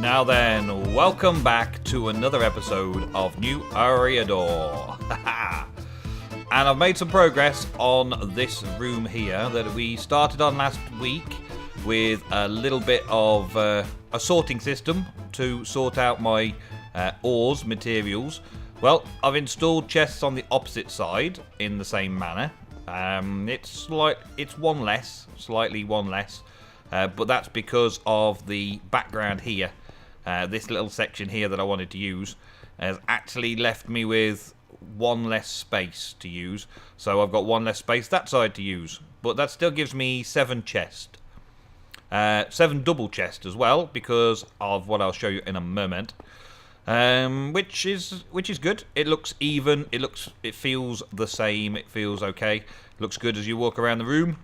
Now then, welcome back to another episode of New Eriador. And I've made some progress on this room here that we started on last week with a little bit of a sorting system to sort out my ores, materials. Well, I've installed chests on the opposite side in the same manner. It's one less, slightly one less. But that's because of the background here. This little section here that I wanted to use has actually left me with one less space to use. So I've got one less space that side to use. But that still gives me 7 chests. 7 double chests as well, because of what I'll show you in a moment. Which is good. It looks even. It feels the same. It feels okay. Looks good as you walk around the room.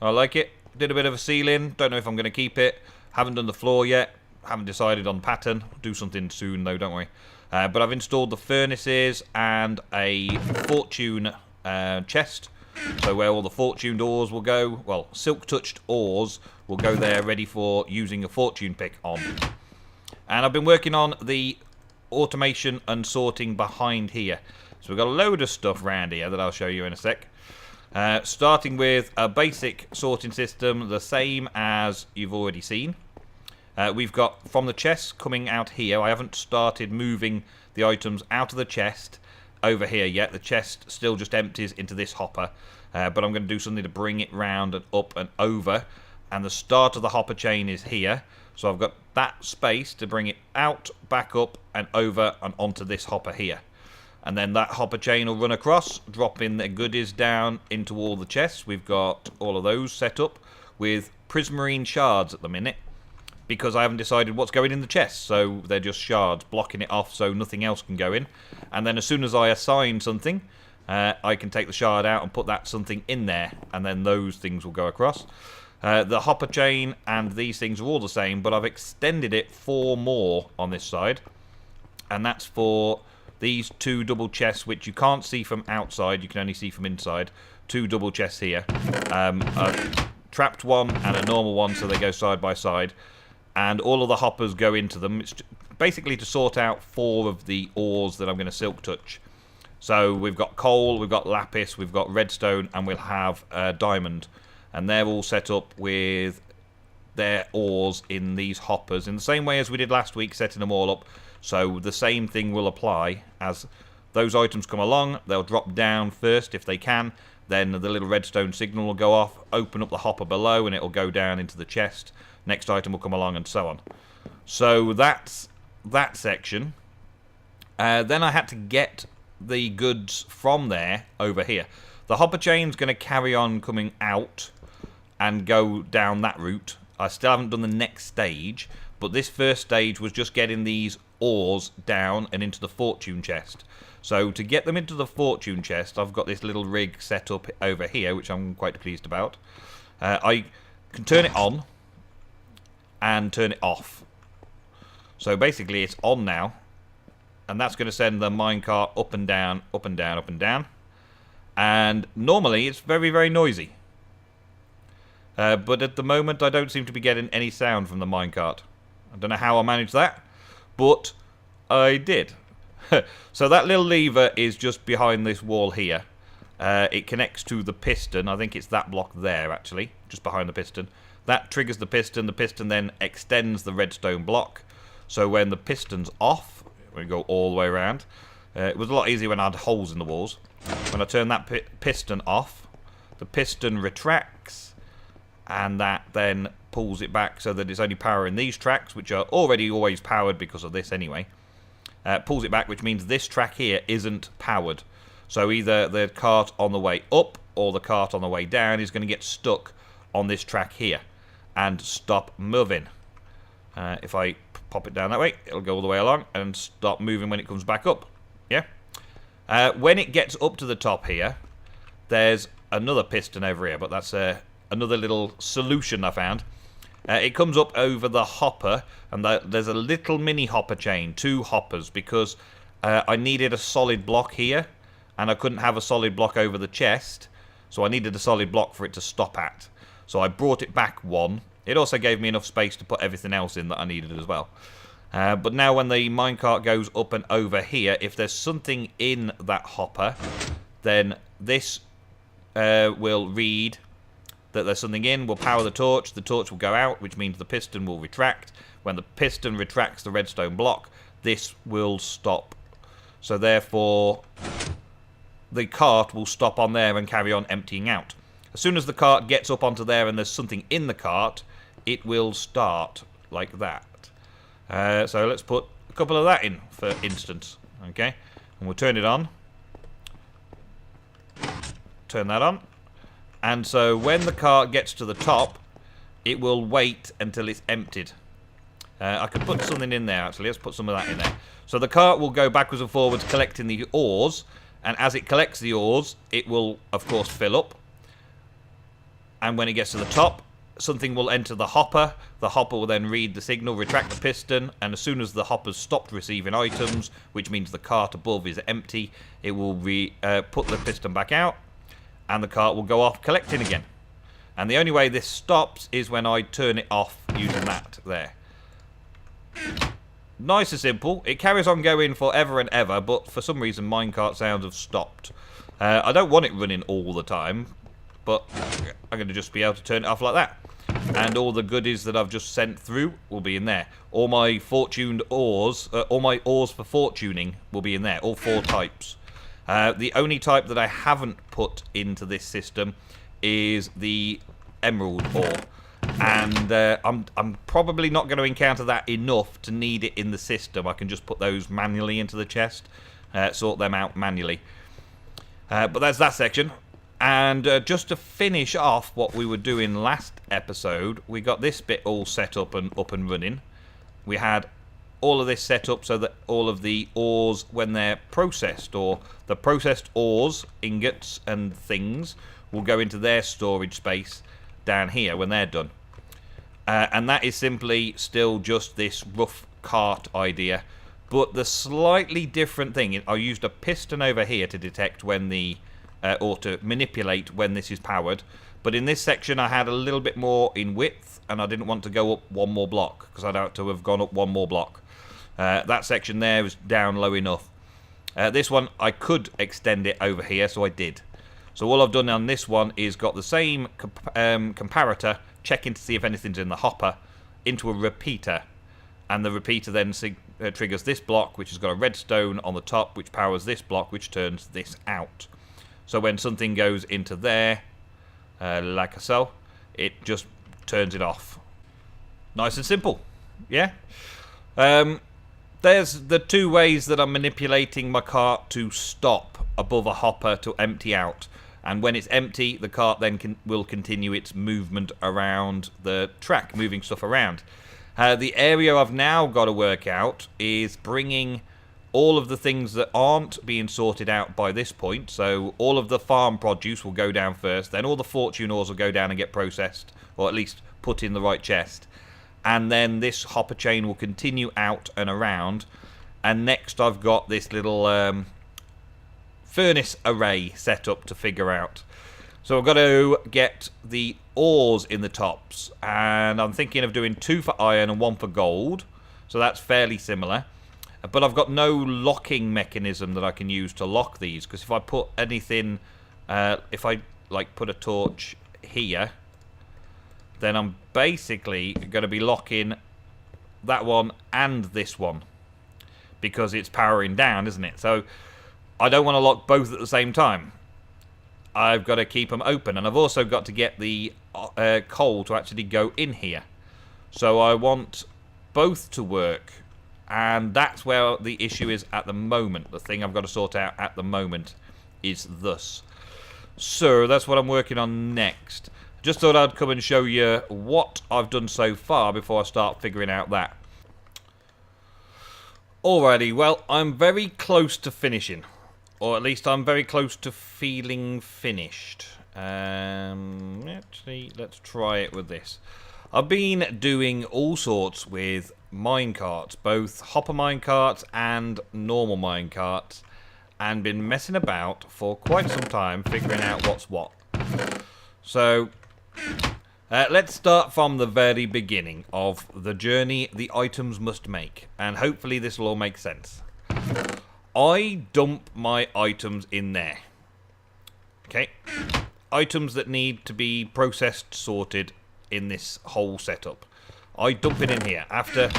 I like it. Did a bit of a ceiling. Don't know if I'm going to keep it. Haven't done the floor yet. Haven't decided on the pattern. Do something soon though, don't worry. But I've installed the furnaces and a fortune chest. So where all the fortuned ores will go. Well, silk touched ores will go there ready for using a fortune pick on. And I've been working on the automation and sorting behind here. So we've got a load of stuff around here that I'll show you in a sec. Starting with a basic sorting system, the same as you've already seen. We've got from the chest coming out here. I haven't started moving the items out of the chest over here yet. The chest still just empties into this hopper. But I'm going to do something to bring it round and up and over. And the start of the hopper chain is here. So I've got that space to bring it out, back up, and over and onto this hopper here. And then that hopper chain will run across, dropping the goodies down into all the chests. We've got all of those set up with prismarine shards at the minute, because I haven't decided what's going in the chests. So they're just shards, blocking it off so nothing else can go in. And then as soon as I assign something, I can take the shard out and put that something in there, and then those things will go across. The hopper chain and these things are all the same, but I've extended it 4 more on this side. And that's for these 2 double chests, which you can't see from outside, you can only see from inside. 2 double chests here. A trapped one and a normal one, so they go side by side. And all of the hoppers go into them. It's basically to sort out 4 of the ores that I'm going to silk touch. So we've got coal, we've got lapis, we've got redstone, and we'll have diamond. And they're all set up with their ores in these hoppers, in the same way as we did last week, setting them all up. So the same thing will apply. As those items come along, they'll drop down first if they can. Then the little redstone signal will go off, open up the hopper below, and it will go down into the chest. Next item will come along, and so on. So that's that section. Then I had to get the goods from there over here. The hopper chain's going to carry on coming out and go down that route. I still haven't done the next stage, but this first stage was just getting these ores down and into the fortune chest. So to get them into the fortune chest, I've got this little rig set up over here, which I'm quite pleased about. I can turn it on and turn it off. So basically it's on now, and that's going to send the minecart up and down, up and down, up and down. And normally it's very, very noisy. But at the moment I don't seem to be getting any sound from the minecart. I don't know how I managed that, but I did. So that little lever is just behind this wall here. It connects to the piston. I think it's that block there, actually, just behind the piston. That triggers the piston. The piston then extends the redstone block. So when the piston's off, we go all the way around. It was a lot easier when I had holes in the walls. When I turn that piston off, the piston retracts, and that then pulls it back so that it's only powering these tracks, which are already always powered because of this anyway. Pulls it back, which means this track here isn't powered. So either the cart on the way up or the cart on the way down is going to get stuck on this track here and stop moving. If I pop it down that way, it'll go all the way along and stop moving when it comes back up. Yeah. When it gets up to the top here, there's another piston over here, but that's another little solution I found. It comes up over the hopper, and there's a little mini hopper chain, 2 hoppers, because I needed a solid block here, and I couldn't have a solid block over the chest, so I needed a solid block for it to stop at. So I brought it back 1. It also gave me enough space to put everything else in that I needed as well. But now when the minecart goes up and over here, if there's something in that hopper, then this will read that there's something in, will power the torch will go out, which means the piston will retract. When the piston retracts the redstone block, this will stop. So therefore, the cart will stop on there and carry on emptying out. As soon as the cart gets up onto there and there's something in the cart, it will start like that. So let's put a couple of that in, for instance. Okay, and we'll turn it on. Turn that on. And so when the cart gets to the top, it will wait until it's emptied. I could put something in there, actually. Let's put some of that in there. So the cart will go backwards and forwards collecting the ores. And as it collects the ores, it will, of course, fill up. And when it gets to the top, something will enter the hopper. The hopper will then read the signal, retract the piston. And as soon as the hopper's stopped receiving items, which means the cart above is empty, it will put the piston back out. And the cart will go off collecting again. And the only way this stops is when I turn it off using that there. Nice and simple. It carries on going forever and ever, but for some reason minecart sounds have stopped. I don't want it running all the time, but I'm going to just be able to turn it off like that. And all the goodies that I've just sent through will be in there. All my fortuned ores, all my ores for fortuning will be in there, all 4 types. The only type that I haven't put into this system is the emerald ore. And I'm probably not going to encounter that enough to need it in the system. I can just put those manually into the chest, sort them out manually. But that's that section. And just to finish off what we were doing last episode, we got this bit all set up and running. We had all of this set up so that all of the ores, when they're processed, or the processed ores, ingots and things, will go into their storage space down here when they're done. And that is simply still just this rough cart idea. But the slightly different thing, I used a piston over here to detect when the, or to manipulate when this is powered. But in this section I had a little bit more in width, and I didn't want to go up one more block, because I'd have to have gone up one more block. That section there is down low enough. This one, I could extend it over here, so I did. So all I've done on this one is got the same comparator, checking to see if anything's in the hopper, into a repeater. And the repeater then triggers this block, which has got a redstone on the top, which powers this block, which turns this out. So when something goes into there, like so, it just turns it off. Nice and simple. Yeah? There's the 2 ways that I'm manipulating my cart to stop above a hopper to empty out. And when it's empty, the cart then will continue its movement around the track, moving stuff around. The area I've now got to work out is bringing all of the things that aren't being sorted out by this point. So all of the farm produce will go down first, then all the fortune ores will go down and get processed, or at least put in the right chest. And then this hopper chain will continue out and around. And next I've got this little furnace array set up to figure out. So I've got to get the ores in the tops. And I'm thinking of doing 2 for iron and 1 for gold. So that's fairly similar. But I've got no locking mechanism that I can use to lock these. Because if I put anything, if I like put a torch here, then I'm basically going to be locking that one and this one, because it's powering down, isn't it? So I don't want to lock both at the same time. I've got to keep them open, and I've also got to get the coal to actually go in here. So I want both to work, and that's where the issue is at the moment. The thing I've got to sort out at the moment is this. So that's what I'm working on next. Just thought I'd come and show you what I've done so far before I start figuring out that. Alrighty, well, I'm very close to finishing. Or at least I'm very close to feeling finished. Actually, let's try it with this. I've been doing all sorts with minecarts, both hopper minecarts and normal minecarts, and been messing about for quite some time figuring out what's what. So Let's start from the very beginning of the journey the items must make, and hopefully this will all make sense. I dump my items in there. Okay? Items that need to be processed, sorted in this whole setup. I dump it in here. After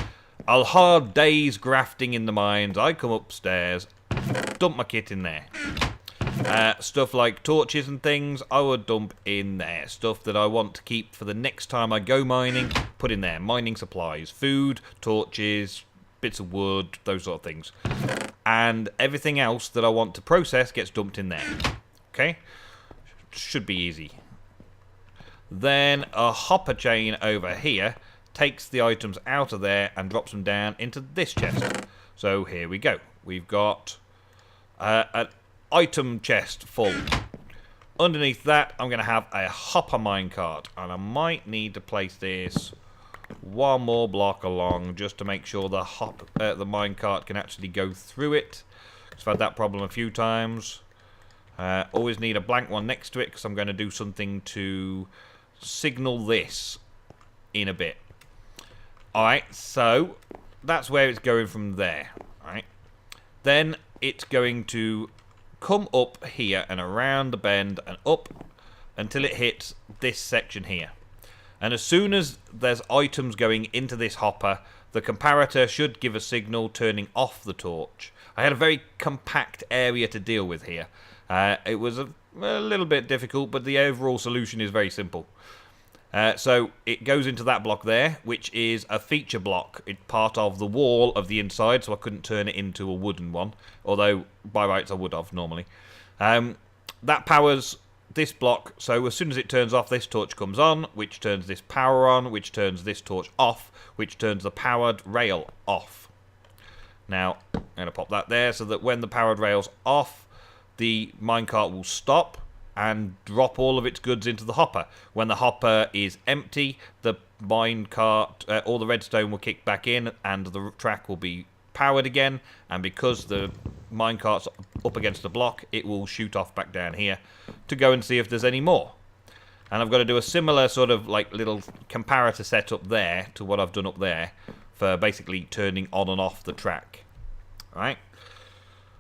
a hard day's grafting in the mines, I come upstairs, dump my kit in there. Stuff like torches and things, I would dump in there. Stuff that I want to keep for the next time I go mining, put in there. Mining supplies, food, torches, bits of wood, those sort of things. And everything else that I want to process gets dumped in there. Okay? Should be easy. Then a hopper chain over here takes the items out of there and drops them down into this chest. So here we go. We've got an item chest full. Underneath that, I'm going to have a hopper minecart, and I might need to place this one more block along just to make sure the minecart can actually go through it. I've had that problem a few times. Always need a blank one next to it because I'm going to do something to signal this in a bit. Alright, so that's where it's going from there. Alright. Then it's going to come up here and around the bend and up until it hits this section here. And as soon as there's items going into this hopper, the comparator should give a signal turning off the torch. I had a very compact area to deal with here. It was a little bit difficult, but the overall solution is very simple. So it goes into that block there, which is a feature block. It's part of the wall of the inside, so I couldn't turn it into a wooden one. Although, by rights, I would have normally. That powers this block, so as soon as it turns off, this torch comes on, which turns this power on, which turns this torch off, which turns the powered rail off. Now, I'm going to pop that there so that when the powered rail's off, the minecart will stop and drop all of its goods into the hopper. When the hopper is empty, the minecart, all the redstone will kick back in and the track will be powered again, and because the minecart's up against the block, it will shoot off back down here to go and see if there's any more. And I've got to do a similar sort of like little comparator setup there to what I've done up there for basically turning on and off the track. Alright.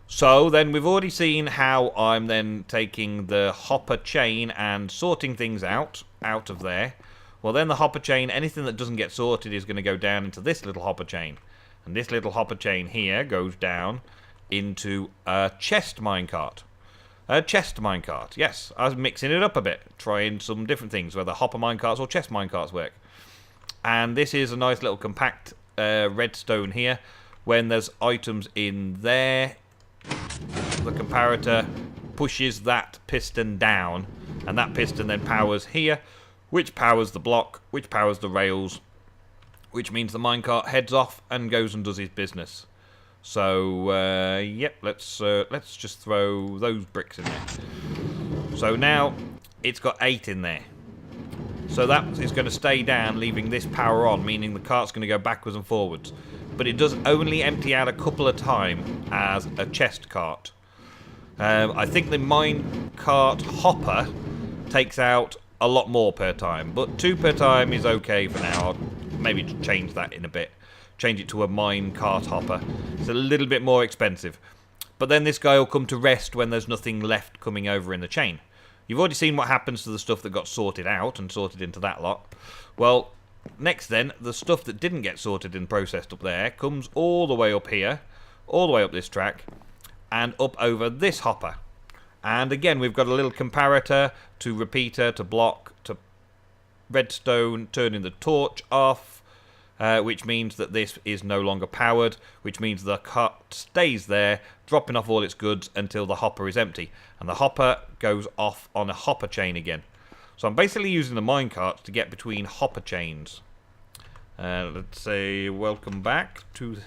So then we've already seen how I'm then taking the hopper chain and sorting things out of there. Well, then the hopper chain, anything that doesn't get sorted is going to go down into this little hopper chain. And this little hopper chain here goes down into a chest minecart. A chest minecart, yes. I was mixing it up a bit, trying some different things, whether hopper minecarts or chest minecarts work. And this is a nice little compact redstone here. When there's items in there, the comparator pushes that piston down, and that piston then powers here, which powers the block, which powers the rails, which means the minecart heads off and goes and does his business. So, yep, let's just throw those bricks in there. So now it's got 8 in there. So that is going to stay down, leaving this power on, meaning the cart's going to go backwards and forwards. But it does only empty out a couple of times as a chest cart. I think the minecart hopper takes out a lot more per time, but 2 per time is okay for now. I'll maybe change that in a bit. Change it to a minecart hopper. It's a little bit more expensive. But then this guy will come to rest when there's nothing left coming over in the chain. You've already seen what happens to the stuff that got sorted out and sorted into that lot. Well, next then, the stuff that didn't get sorted and processed up there comes all the way up here, all the way up this track, and up over this hopper. And again, we've got a little comparator to repeater to block to redstone, turning the torch off, which means that this is no longer powered, which means the cart stays there, dropping off all its goods until the hopper is empty. And the hopper goes off on a hopper chain again. So I'm basically using the minecart to get between hopper chains. Let's say welcome back to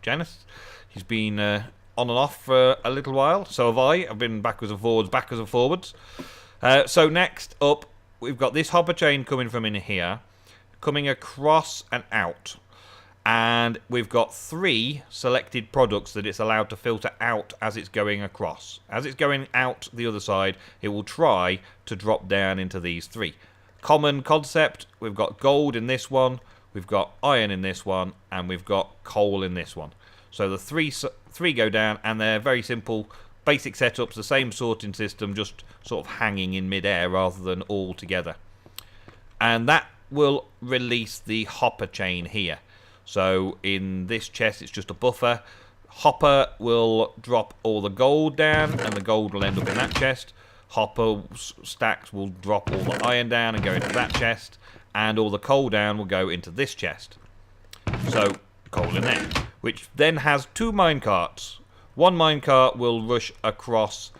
Janice. He's been on and off for a little while. So have I. I've been backwards and forwards. So next up, we've got this hopper chain coming from in here, coming across and out. And we've got 3 selected products that it's allowed to filter out as it's going across. As it's going out the other side, it will try to drop down into these 3. common concept. We've got gold in this one, we've got iron in this one, and we've got coal in this one. So the three go down, and they're very simple, basic setups, the same sorting system, just sort of hanging in midair rather than all together. And that will release the hopper chain here. So in this chest, it's just a buffer. Hopper will drop all the gold down, and the gold will end up in that chest. Hopper stacks will drop all the iron down and go into that chest, and all the coal down will go into this chest. So coal in there, which then has 2 minecarts. One minecart will rush across.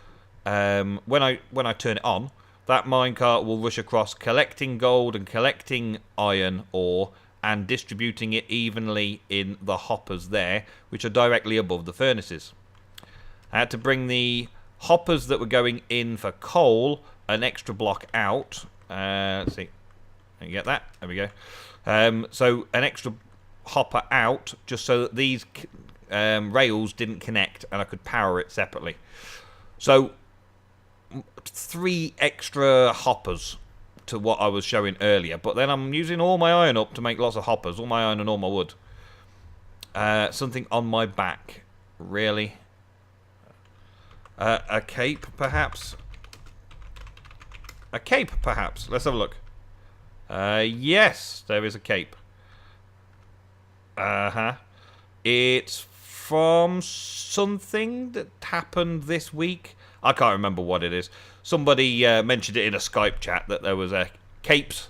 When I turn it on, that minecart will rush across, collecting gold and collecting iron ore, and distributing it evenly in the hoppers there, which are directly above the furnaces. I had to bring the hoppers that were going in for coal an extra block out. Let's see. Can you get that? There we go. So an extra hopper out, just so that these rails didn't connect and I could power it separately. So 3 extra hoppers to what I was showing earlier, but then I'm using all my iron up to make lots of hoppers, all my iron and all my wood. Something on my back, really? A cape, perhaps? A cape, perhaps? Let's have a look. Yes, there is a cape. It's from something that happened this week. I can't remember what it is. Somebody mentioned it in a Skype chat that there was a capes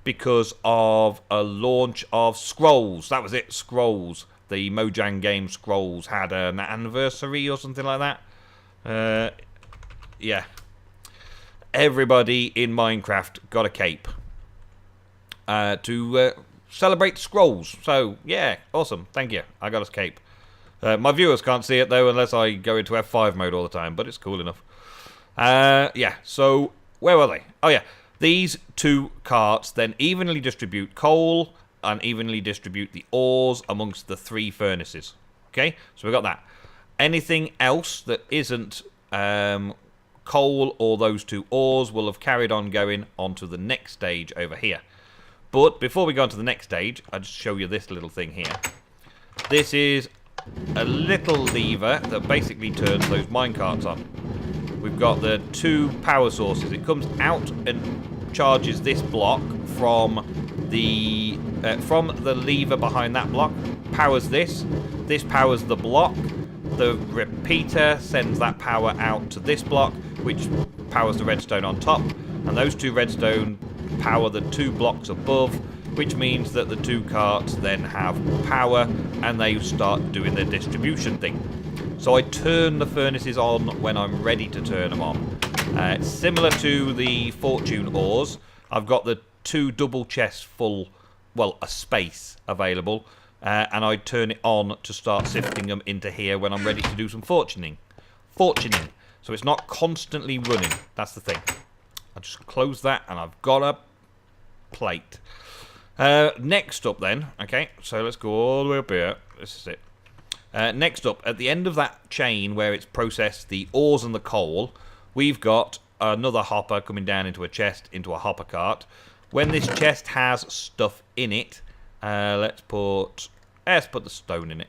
because of a launch of Scrolls. That was it, Scrolls. The Mojang game Scrolls had an anniversary or something like that. Yeah. Everybody in Minecraft got a cape to celebrate Scrolls. So, yeah, awesome. Thank you. I got a cape. My viewers can't see it, though, unless I go into F5 mode all the time, but it's cool enough. Yeah, so where were they? Oh, yeah. These 2 carts then evenly distribute coal and evenly distribute the ores amongst the 3 furnaces. Okay, so we've got that. Anything else that isn't coal or those 2 ores will have carried on going onto the next stage over here. But before we go on to the next stage, I'll just show you this little thing here. This is a little lever that basically turns those minecarts on. We've got the 2 power sources. It comes out and charges this block from the lever behind that block. Powers this. This powers the block. The repeater sends that power out to this block, which powers the redstone on top. And those 2 redstone power the 2 blocks above, which means that the 2 carts then have power and they start doing their distribution thing. So I turn the furnaces on when I'm ready to turn them on. Similar to the fortune ores, I've got the 2 double chests full, well, a space available, and I turn it on to start sifting them into here when I'm ready to do some fortuning. So it's not constantly running. That's the thing. I just close that and I've got a plate. Next up then, okay, so let's go all the way up here. This is it. Next up, at the end of that chain where it's processed the ores and the coal, we've got another hopper coming down into a chest, into a hopper cart. When this chest has stuff in it, let's put the stone in it.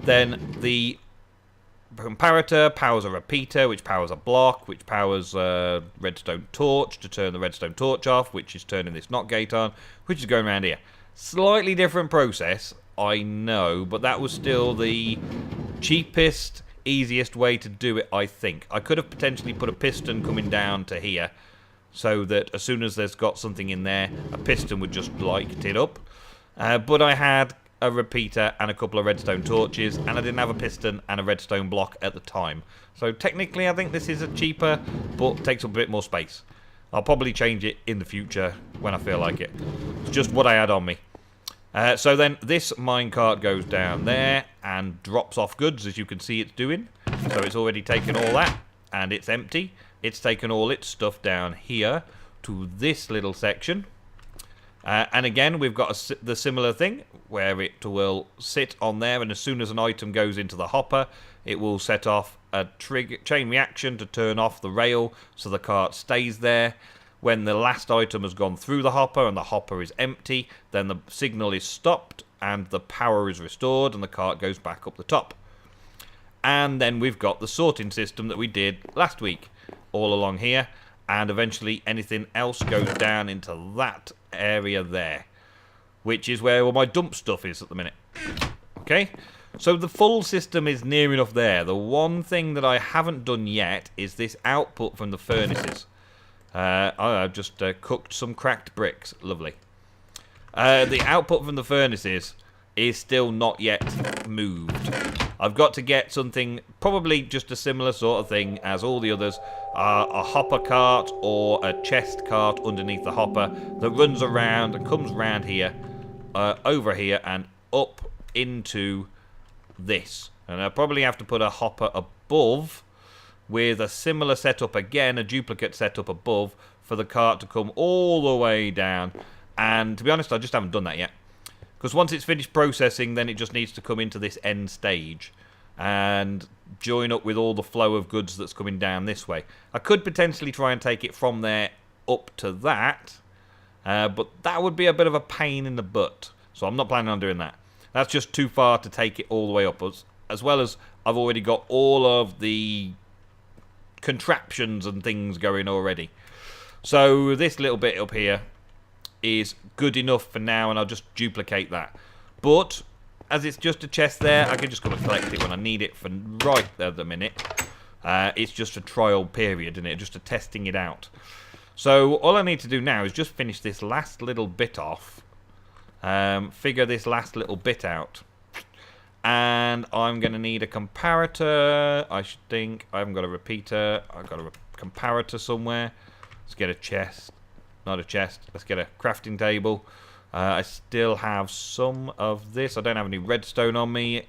Then the comparator powers a repeater, which powers a block, which powers a redstone torch to turn the redstone torch off, which is turning this NOT gate on, which is going around here. Slightly different process, I know, but that was still the cheapest, easiest way to do it, I think. I could have potentially put a piston coming down to here, so that as soon as there's got something in there, a piston would just light it up. But I had a repeater and a couple of redstone torches, and I didn't have a piston and a redstone block at the time. So technically I think this is a cheaper, but takes up a bit more space. I'll probably change it in the future when I feel like it. It's just what I had on me. So then this minecart goes down there and drops off goods, as you can see it's doing. So it's already taken all that, and it's empty. It's taken all its stuff down here to this little section. And again, we've got the similar thing, where it will sit on there, and as soon as an item goes into the hopper, it will set off a chain reaction to turn off the rail, so the cart stays there. when the last item has gone through the hopper and the hopper is empty, then the signal is stopped and the power is restored and the cart goes back up the top. And then we've got the sorting system that we did last week all along here, and eventually anything else goes down into that area there, which is where all my dump stuff is at the minute. Okay, so the full system is near enough there. The one thing that I haven't done yet is this output from the furnaces. I've just cooked some cracked bricks. Lovely. The output from the furnaces is still not yet moved. I've got to get something, probably just a similar sort of thing as all the others, a hopper cart or a chest cart underneath the hopper that runs around and comes around here, over here and up into this. And I'll probably have to put a hopper above with a similar setup again, a duplicate setup above for the cart to come all the way down. And to be honest, I just haven't done that yet. Because once it's finished processing, then it just needs to come into this end stage and join up with all the flow of goods that's coming down this way. I could potentially try and take it from there up to that, but that would be a bit of a pain in the butt. So I'm not planning on doing that. That's just too far to take it all the way up. As well as I've already got all of the contraptions and things going already. So this little bit up here is good enough for now, and I'll just duplicate that. But as it's just a chest there, I can just come and collect it when I need it for right there at the minute. It's just a trial period, isn't it? Just a testing it out. So all I need to do now is just finish this last little bit off. Figure this last little bit out. And I'm going to need a comparator. I should think. I haven't got a repeater. I've got a comparator somewhere. Let's get a chest. Not a chest. Let's get a crafting table. I still have some of this. I don't have any redstone on me.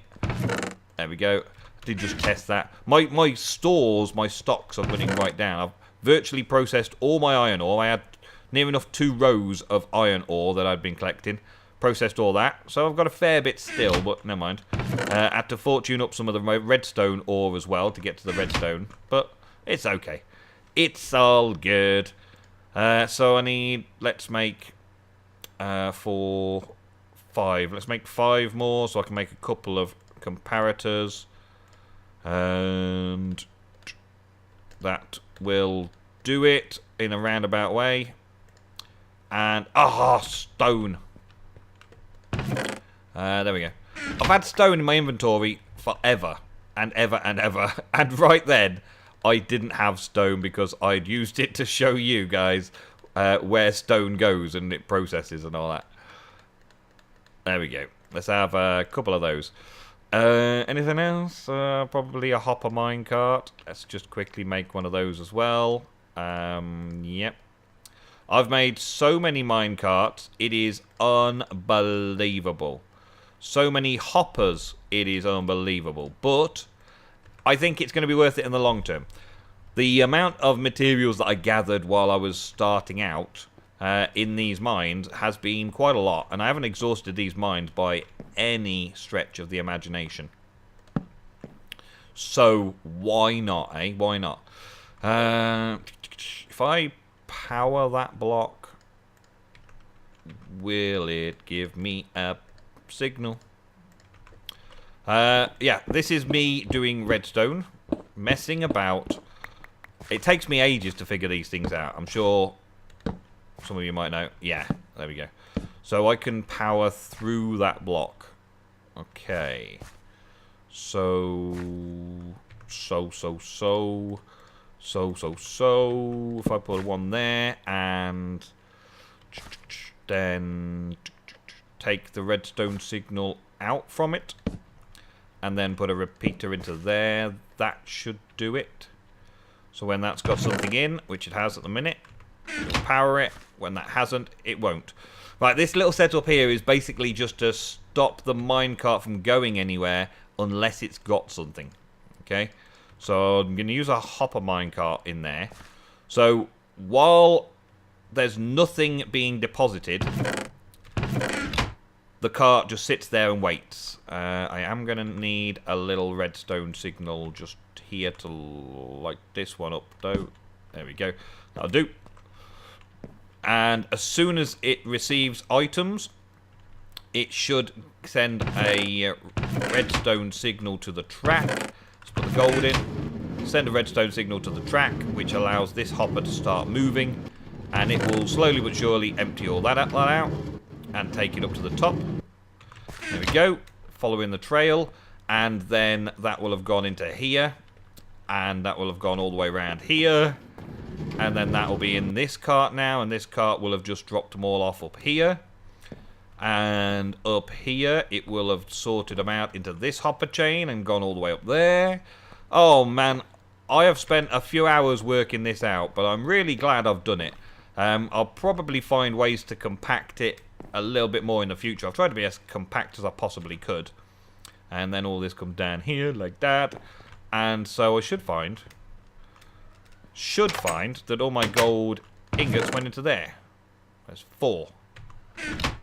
There we go. I did just test that. My stores, my stocks are running right down. I've virtually processed all my iron ore. I had near enough 2 rows of iron ore that I'd been collecting. Processed all that. So I've got a fair bit still, but never mind. Had to fortune up some of the redstone ore as well to get to the redstone. But it's okay. It's all good. So I need, let's make 4, 5. Let's make 5 more so I can make a couple of comparators. And that will do it in a roundabout way. And, stone. There we go. I've had stone in my inventory forever and ever and ever. And right then, I didn't have stone because I'd used it to show you guys where stone goes and it processes and all that. There we go. Let's have a couple of those. Anything else? Probably a hopper minecart. Let's just quickly make one of those as well. Yep. I've made so many minecarts. It is unbelievable. So many hoppers. It is unbelievable. But I think it's going to be worth it in the long term. The amount of materials that I gathered while I was starting out in these mines has been quite a lot. And I haven't exhausted these mines by any stretch of the imagination. So why not, eh? Why not? If I power that block, will it give me a signal? Yeah, this is me doing redstone, messing about. It takes me ages to figure these things out. I'm sure some of you might know. Yeah, there we go. So I can power through that block. Okay. So. If I put one there and then take the redstone signal out from it and then put a repeater into there, that should do it. So when that's got something in, which it has at the minute, it'll power it. When that hasn't, it won't. Right, this little setup here is basically just to stop the minecart from going anywhere unless it's got something. Okay? So I'm going to use a hopper minecart in there. So while there's nothing being deposited, the cart just sits there and waits. I am going to need a little redstone signal just here to light this one up, though. There we go. That'll do. And as soon as it receives items, it should send a redstone signal to the track. Let's put the gold in. Send a redstone signal to the track, which allows this hopper to start moving. And it will slowly but surely empty all that out and take it up to the top. There we go. Following the trail. And then that will have gone into here. And that will have gone all the way around here. And then that will be in this cart now. And this cart will have just dropped them all off up here. And up here, it will have sorted them out into this hopper chain and gone all the way up there. Oh, man. I have spent a few hours working this out, but I'm really glad I've done it. I'll probably find ways to compact it a little bit more in the future. I've tried to be as compact as I possibly could. And then all this comes down here like that. And so I should find that all my gold ingots went into there. There's 4.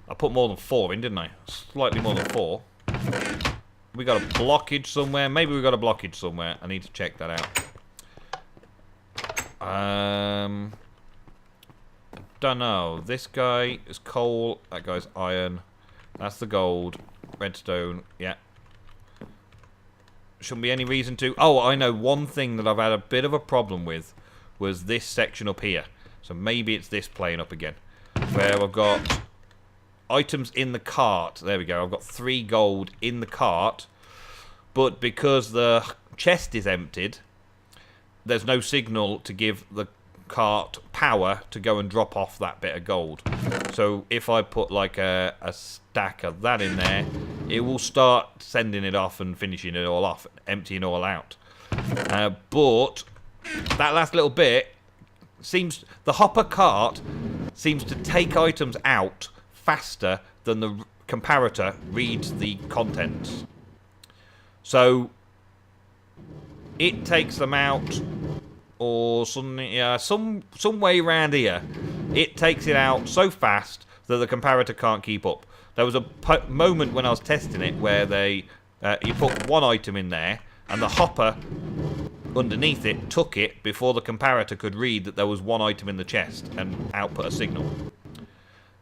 I put more than 4 in, didn't I? Slightly more than 4. We got a blockage somewhere. Maybe we got a blockage somewhere. I need to check that out. Don't know. This guy is coal. That guy's iron. That's the gold. Redstone. Yeah. Shouldn't be any reason to. Oh, I know one thing that I've had a bit of a problem with was this section up here. So maybe it's this playing up again. Where I've got items in the cart. There we go. I've got 3 gold in the cart. But because the chest is emptied, there's no signal to give the cart power to go and drop off that bit of gold. So if I put like a stack of that in there, it will start sending it off and finishing it all off, emptying all out. But that last little bit seems, the hopper cart seems to take items out faster than the comparator reads the contents. So it takes them out, or some way around here. It takes it out so fast that the comparator can't keep up. There was a moment when I was testing it where you put 1 item in there, and the hopper underneath it took it before the comparator could read that there was 1 item in the chest and output a signal.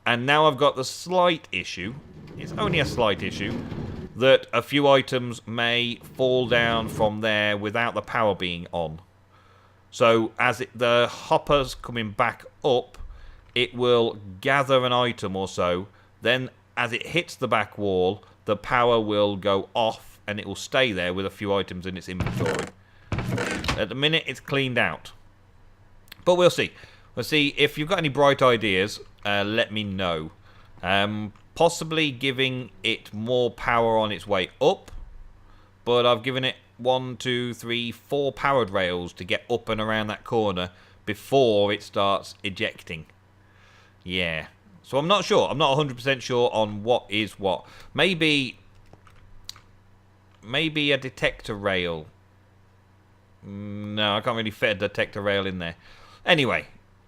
And now I've got the slight issue, it's only a slight issue, that a few items may fall down from there without the power being on. So as the hopper's coming back up, it will gather an item or so. Then as it hits the back wall, the power will go off and it will stay there with a few items in its inventory. At the minute, it's cleaned out. But we'll see. We'll see. If you've got any bright ideas, let me know. Possibly giving it more power on its way up. But I've given it 1, 2, 3, 4 powered rails to get up and around that corner before it starts ejecting. Yeah. So I'm not sure. I'm not 100% sure on what is what. Maybe a detector rail. No, I can't really fit a detector rail in there. Anyway.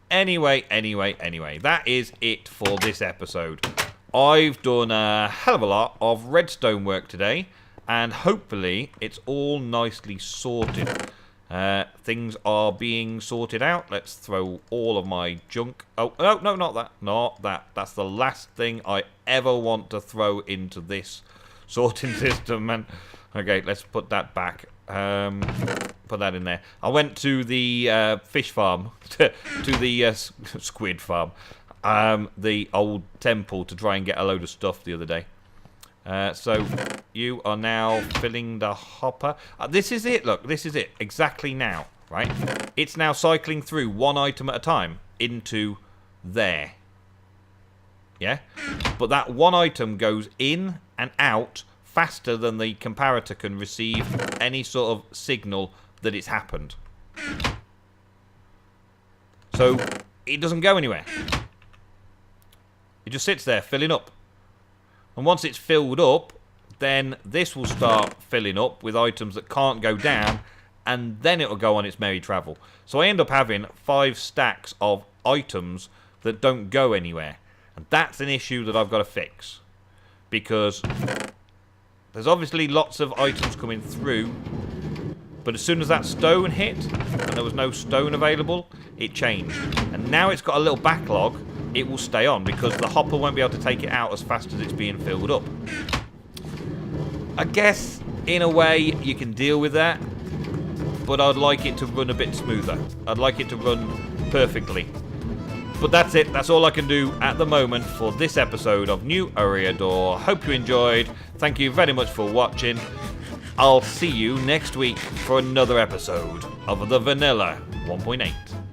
That is it for this episode. I've done a hell of a lot of redstone work today. And hopefully it's all nicely sorted. Things are being sorted out. Let's throw all of my junk. Oh, no, not that. Not that. That's the last thing I ever want to throw into this sorting system, man. Okay, let's put that back. Put that in there. I went to the fish farm, to the squid farm, the old temple to try and get a load of stuff the other day. So you are now filling the hopper. This is it, look, this is it, exactly now, right? It's now cycling through 1 item at a time into there. Yeah? But that 1 item goes in and out faster than the comparator can receive any sort of signal that it's happened. So it doesn't go anywhere. It just sits there filling up. And once it's filled up, then this will start filling up with items that can't go down, and then it will go on its merry travel. So I end up having 5 stacks of items that don't go anywhere. And that's an issue that I've got to fix. Because there's obviously lots of items coming through, but as soon as that stone hit, and there was no stone available, it changed. And now it's got a little backlog it will stay on because the hopper won't be able to take it out as fast as it's being filled up. I guess, in a way, you can deal with that, but I'd like it to run a bit smoother. I'd like it to run perfectly. But that's it. That's all I can do at the moment for this episode of New Eriador. Hope you enjoyed. Thank you very much for watching. I'll see you next week for another episode of the Vanilla 1.8.